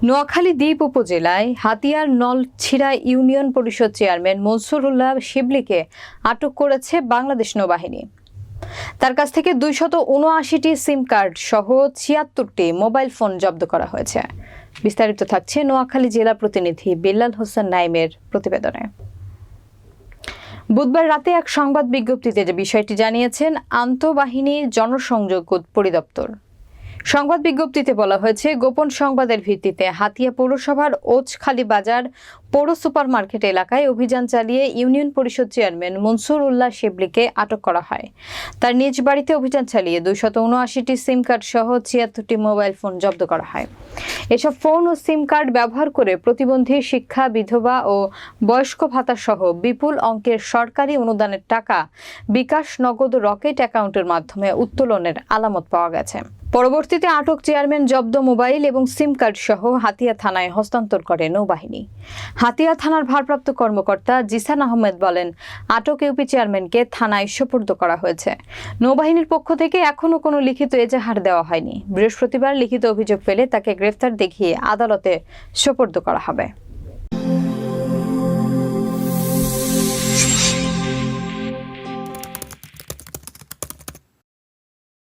নোয়াখালী দ্বীপ উপজেলায় হাতিয়ার নলছিড়া ইউনিয়ন পরিষদ চেয়ারম্যান মনসুর উল্লাহ শিবলীকে আটক করেছে বাংলাদেশ নৌবাহিনী। তার কাছ থেকে 279টি সিম কার্ড সহ 76টি মোবাইল ফোন জব্দ করা হয়েছে। বিস্তারিত থাকছে নোয়াখালী জেলা প্রতিনিধি বিল্লাল হোসেন নাইমের প্রতিবেদনে। বুধবার রাতে এক সংবাদ বিজ্ঞপ্তিতে যে বিষয়টি জানিয়েছেন আন্তঃবাহিনী জনসংযোগ পরিদপ্তর। সংবাদ বিজ্ঞপ্তিতে বলা হয়েছে, গোপন সংবাদের ভিত্তিতে হাতিয়া পৌরসভার ওচখালী বাজার পৌর সুপার মার্কেট এলাকায় অভিযান চালিয়ে ইউনিয়ন পরিষদ চেয়ারম্যান মনসুর উল্লাহ শিবলীকে আটক করা হয়। তার নিজ বাড়িতে অভিযান চালিয়ে 279টি সিম কার্ড সহ 76টি মোবাইল ফোন জব্দ করা হয়। এসব ফোন ও সিম কার্ড ব্যবহার করে প্রতিবন্ধী, শিক্ষা, বিধবা ও বয়স্ক ভাতা সহ বিপুল অঙ্কের সরকারি অনুদানের টাকা বিকাশ, নগদ ও রকেট অ্যাকাউন্টের মাধ্যমে উত্তোলনের আলামত পাওয়া গেছে। পরবর্তীতে আটক চেয়ারম্যান জব্দ মোবাইল এবং সিম কার্ড সহ হাতিয়া থানায় হস্তান্তর করে নৌবাহিনী। হাতিয়া থানার ভারপ্রাপ্ত কর্মকর্তা জিসান আহমেদ বলেন, আটক ইউপি চেয়ারম্যানকে থানায় সোপর্দ করা হয়েছে। নৌবাহিনীর পক্ষ থেকে এখনো কোনো লিখিত এজাহার দেওয়া হয়নি। বৃহস্পতিবার লিখিত অভিযোগ পেলে তাকে গ্রেফতার দেখিয়ে আদালতে সোপর্দ করা হবে।